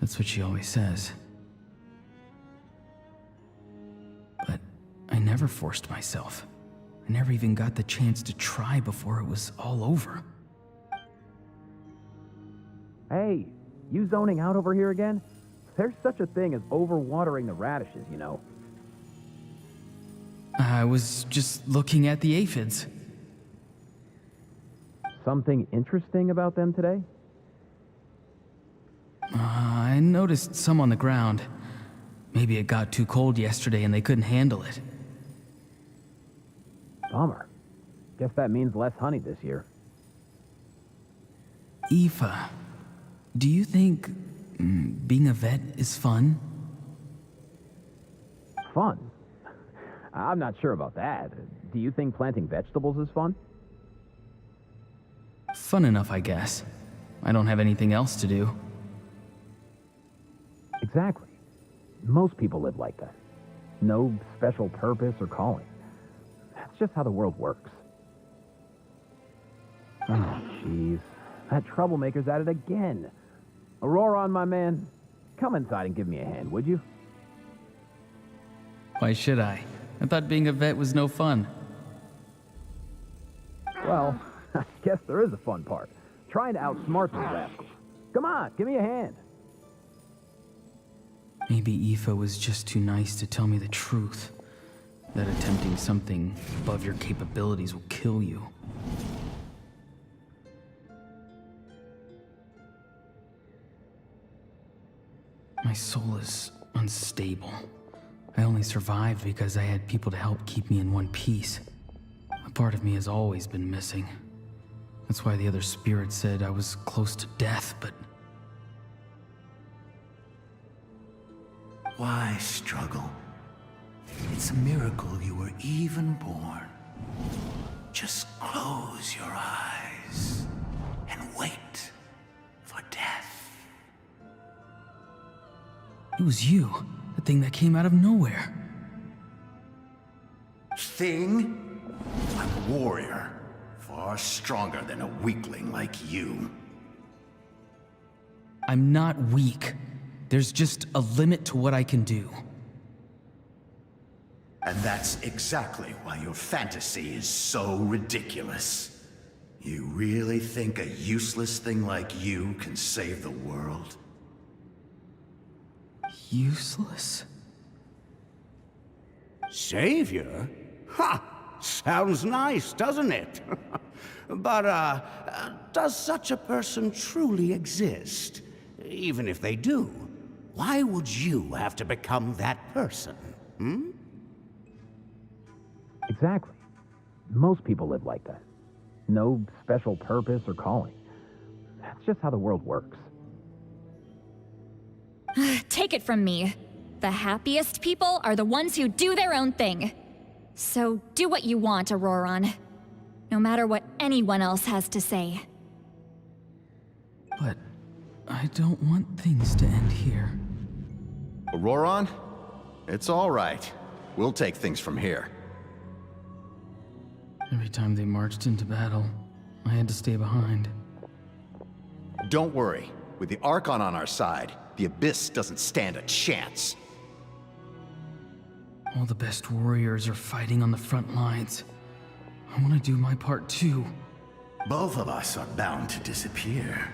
That's what she always says. But I never forced myself. I never even got the chance to try before it was all over. Hey, you zoning out over here again? There's such a thing as overwatering the radishes, you know. I was just looking at the aphids. Something interesting about them today? I noticed some on the ground. Maybe it got too cold yesterday and they couldn't handle it. Bummer. Guess that means less honey this year. Aoife, do you think being a vet is fun? Fun? I'm not sure about that. Do you think planting vegetables is fun? Fun enough, I guess. I don't have anything else to do. Exactly. Most people live like that. No special purpose or calling. That's just how the world works. Oh, jeez. That troublemaker's at it again. Auroron, my man, come inside and give me a hand, would you? Why should I? I thought being a vet was no fun. Well, I guess there is a fun part. Trying to outsmart these rascals. Come on, give me a hand. Maybe Aoife was just too nice to tell me the truth. That attempting something above your capabilities will kill you. My soul is unstable. I only survived because I had people to help keep me in one piece. A part of me has always been missing. That's why the other spirit said I was close to death, but... Why struggle? It's a miracle you were even born. Just close your eyes and wait for death. It was you, the thing that came out of nowhere. Thing? I'm a warrior, far stronger than a weakling like you. I'm not weak. There's just a limit to what I can do. And that's exactly why your fantasy is so ridiculous. You really think a useless thing like you can save the world? Useless? Savior? Ha! Sounds nice, doesn't it? But, does such a person truly exist? Even if they do, why would you have to become that person? Hmm? Exactly. Most people live like that. No special purpose or calling. That's just how the world works. Take it from me. The happiest people are the ones who do their own thing. So do what you want, Auroron. No matter what anyone else has to say. But I don't want things to end here. Auroron? It's all right. We'll take things from here. Every time they marched into battle, I had to stay behind. Don't worry. With the Archon on our side, the Abyss doesn't stand a chance. All the best warriors are fighting on the front lines. I want to do my part too. Both of us are bound to disappear.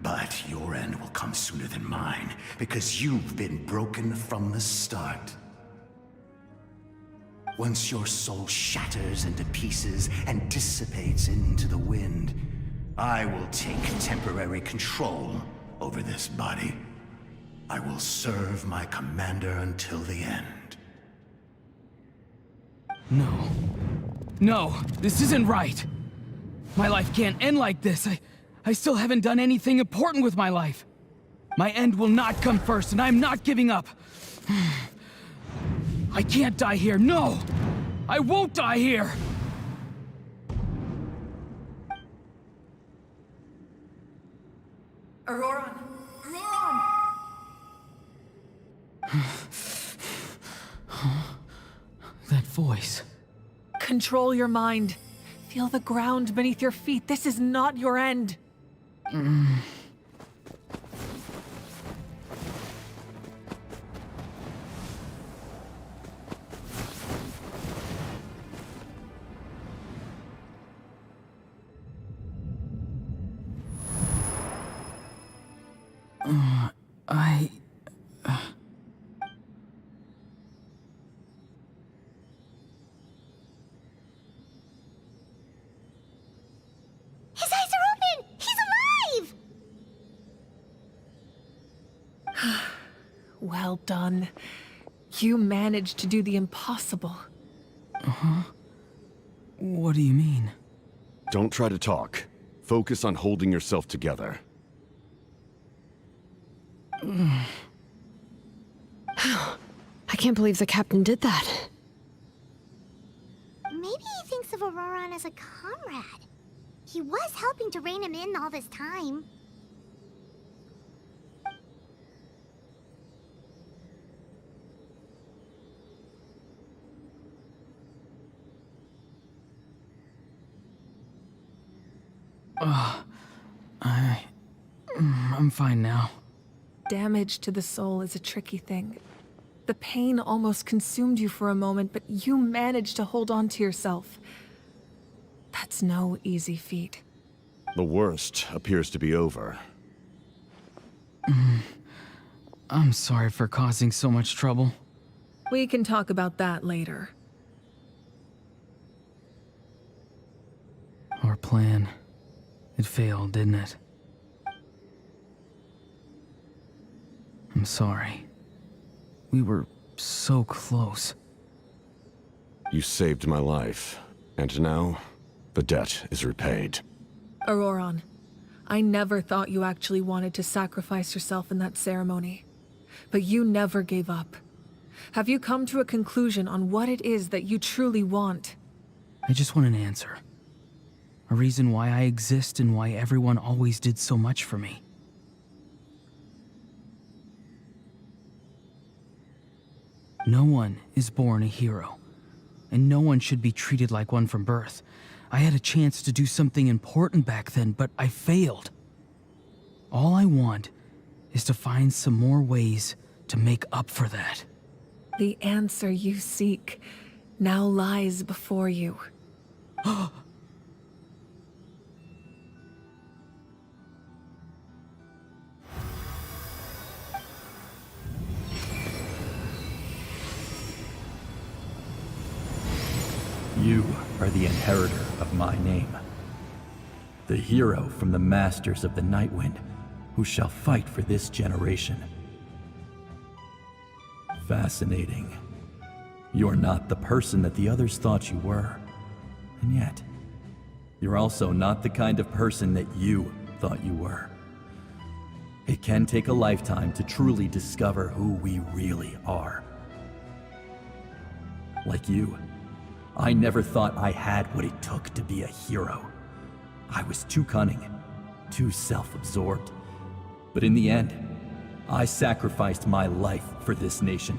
But your end will come sooner than mine, because you've been broken from the start. Once your soul shatters into pieces and dissipates into the wind, I will take temporary control over this body. I will serve my commander until the end. No. No, this isn't right. My life can't end like this. I still haven't done anything important with my life. My end will not come first, and I'm not giving up. I can't die here, no! I won't die here! Auroron! Auroron! That voice. Control your mind. Feel the ground beneath your feet. This is not your end. I... His eyes are open! He's alive! Well done. You managed to do the impossible. What do you mean? Don't try to talk. Focus on holding yourself together. I can't believe the captain did that. Maybe he thinks of Auroran as a comrade. He was helping to rein him in all this time. I'm fine now. Damage to the soul is a tricky thing. The pain almost consumed you for a moment, but you managed to hold on to yourself. That's no easy feat. The worst appears to be over. I'm sorry for causing so much trouble. We can talk about that later. Our plan, it failed, didn't it? I'm sorry. We were so close. You saved my life, and now the debt is repaid. Auroran, I never thought you actually wanted to sacrifice yourself in that ceremony. But you never gave up. Have you come to a conclusion on what it is that you truly want? I just want an answer. A reason why I exist and why everyone always did so much for me. No one is born a hero, and no one should be treated like one from birth. I had a chance to do something important back then, but I failed. All I want is to find some more ways to make up for that. The answer you seek now lies before you. You are the inheritor of my name. The hero from the Masters of the Nightwind, who shall fight for this generation. Fascinating. You're not the person that the others thought you were. And yet, you're also not the kind of person that you thought you were. It can take a lifetime to truly discover who we really are. Like you, I never thought I had what it took to be a hero. I was too cunning, too self-absorbed. But in the end, I sacrificed my life for this nation.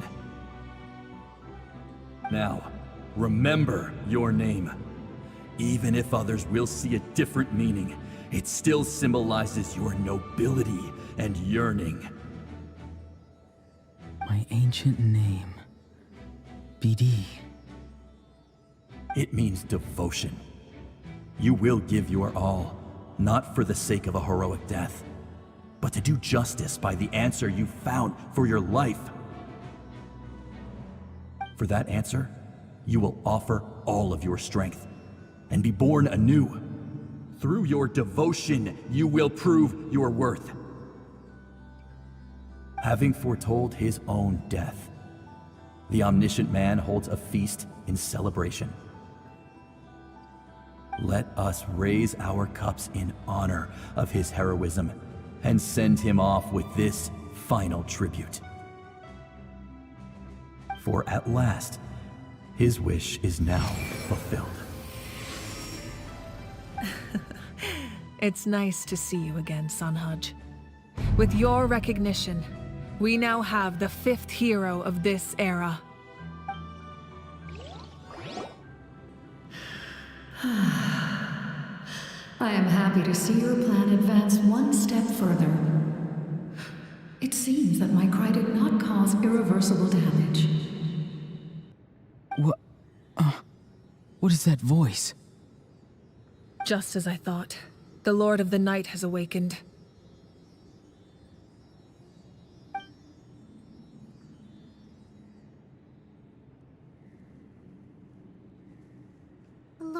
Now, remember your name. Even if others will see a different meaning, it still symbolizes your nobility and yearning. My ancient name. BD. It means devotion. You will give your all, not for the sake of a heroic death, but to do justice by the answer you found for your life. For that answer, you will offer all of your strength and be born anew. Through your devotion, you will prove your worth. Having foretold his own death, the omniscient man holds a feast in celebration. Let us raise our cups in honor of his heroism and send him off with this final tribute. For at last, his wish is now fulfilled. It's nice to see you again, Sunhudge. With your recognition, we now have the fifth hero of this era. I am happy to see your plan advance one step further. It seems that my cry did not cause irreversible damage. What is that voice? Just as I thought. The Lord of the Night has awakened.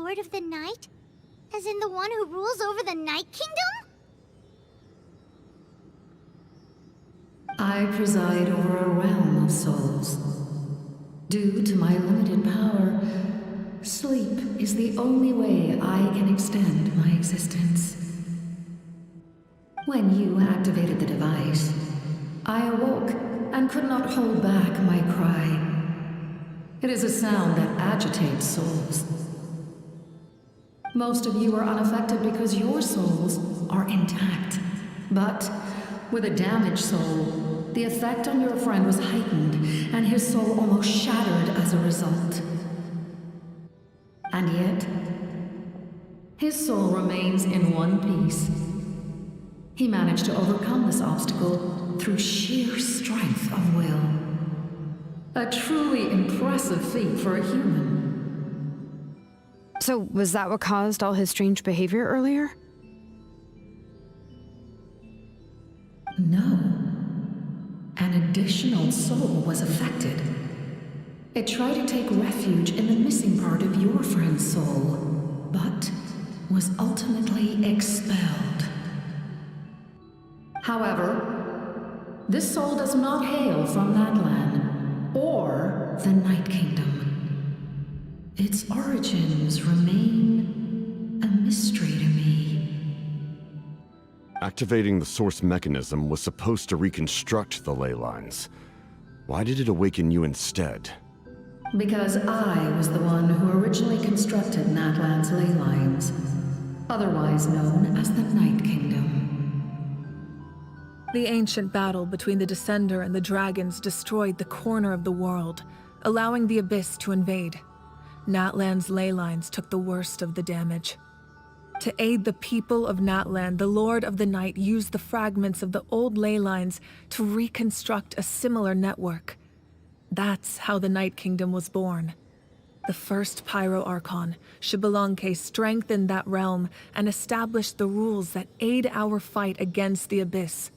Lord of the Night? As in the one who rules over the Night Kingdom? I preside over a realm of souls. Due to my limited power, sleep is the only way I can extend my existence. When you activated the device, I awoke and could not hold back my cry. It is a sound that agitates souls. Most of you are unaffected because your souls are intact. But with a damaged soul, the effect on your friend was heightened, and his soul almost shattered as a result. And yet, his soul remains in one piece. He managed to overcome this obstacle through sheer strength of will. A truly impressive feat for a human. So, was that what caused all his strange behavior earlier? No. An additional soul was affected. It tried to take refuge in the missing part of your friend's soul, but was ultimately expelled. However, this soul does not hail from that land, or the Night Kingdom. Its origins remain a mystery to me. Activating the source mechanism was supposed to reconstruct the ley lines. Why did it awaken you instead? Because I was the one who originally constructed Natlan's ley lines, otherwise known as the Night Kingdom. The ancient battle between the Descender and the dragons destroyed the corner of the world, allowing the Abyss to invade. Natlan's ley lines took the worst of the damage. To aid the people of Natlan, the Lord of the Night used the fragments of the old ley lines to reconstruct a similar network. That's how the Night Kingdom was born. The first Pyro Archon, Xbalanque, strengthened that realm and established the rules that aid our fight against the Abyss.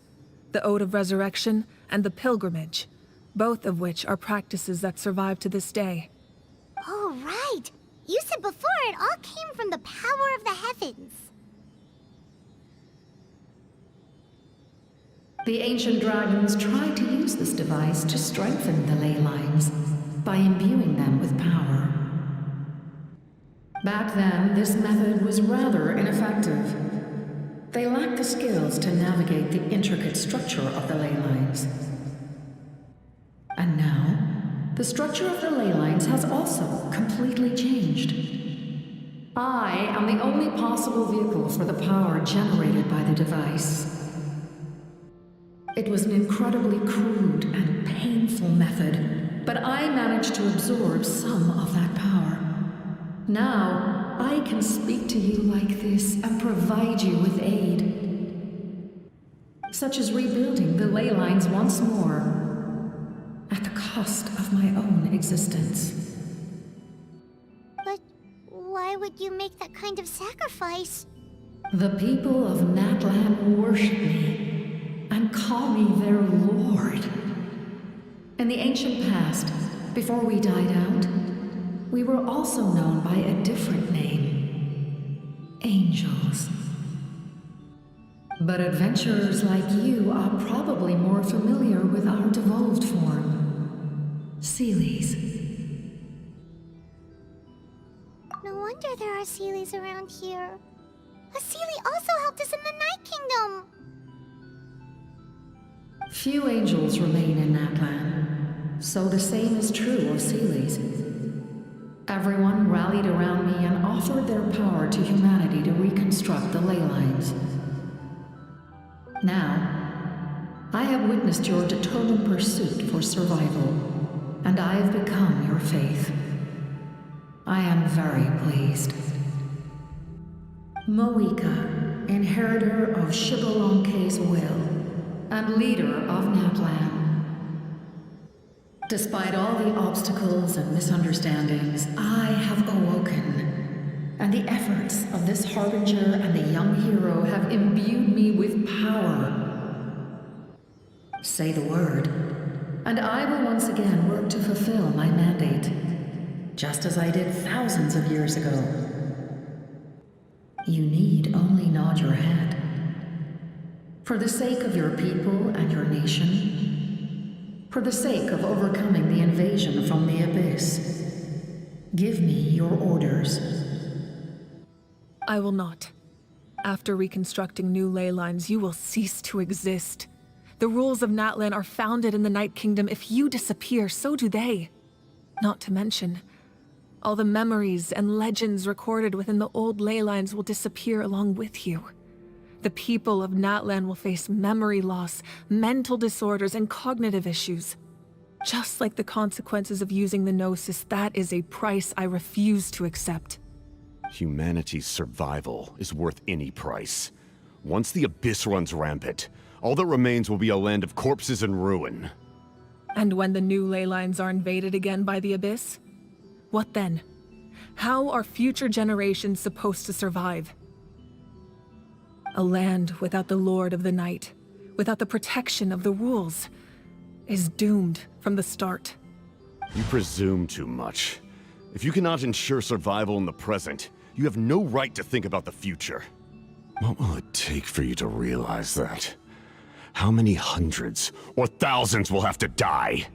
The Ode of Resurrection and the Pilgrimage, both of which are practices that survive to this day. Oh, right! You said before it all came from the power of the heavens. The ancient dragons tried to use this device to strengthen the ley lines by imbuing them with power. Back then, this method was rather ineffective. They lacked the skills to navigate the intricate structure of the ley lines. And now, the structure of the ley lines has also completely changed. I am the only possible vehicle for the power generated by the device. It was an incredibly crude and painful method, but I managed to absorb some of that power. Now, I can speak to you like this and provide you with aid. Such as rebuilding the ley lines once more, at the cost of my own existence. But why would you make that kind of sacrifice? The people of Natlan worship me and call me their lord. In the ancient past, before we died out, we were also known by a different name. Angels. But adventurers like you are probably more familiar with our devolved form. Seelies. No wonder there are Seelies around here. A Seelie also helped us in the Night Kingdom! Few angels remain in Natlan, so the same is true of Seelies. Everyone rallied around me and offered their power to humanity to reconstruct the ley lines. Now, I have witnessed your determined pursuit for survival, and I have become your faith. I am very pleased. Moika, inheritor of Xbalanque's will, and leader of Natlan. Despite all the obstacles and misunderstandings, I have awoken, and the efforts of this Harbinger and the young hero have imbued me with power. Say the word, and I will once again work to fulfill my mandate, just as I did thousands of years ago. You need only nod your head. For the sake of your people and your nation, for the sake of overcoming the invasion from the Abyss, give me your orders. I will not. After reconstructing new ley lines, you will cease to exist. The rules of Natlan are founded in the Night Kingdom. If you disappear, so do they. Not to mention, all the memories and legends recorded within the old ley lines will disappear along with you. The people of Natlan will face memory loss, mental disorders, and cognitive issues. Just like the consequences of using the Gnosis, that is a price I refuse to accept. Humanity's survival is worth any price. Once the Abyss runs rampant, all that remains will be a land of corpses and ruin. And when the new ley lines are invaded again by the Abyss? What then? How are future generations supposed to survive? A land without the Lord of the Night, without the protection of the rules, is doomed from the start. You presume too much. If you cannot ensure survival in the present, you have no right to think about the future. What will it take for you to realize that? How many hundreds or thousands will have to die?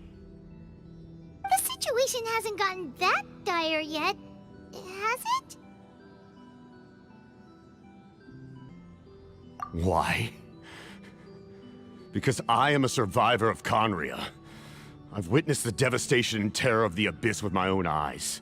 The situation hasn't gotten that dire yet, has it? Why? Because I am a survivor of Conria. I've witnessed the devastation and terror of the Abyss with my own eyes.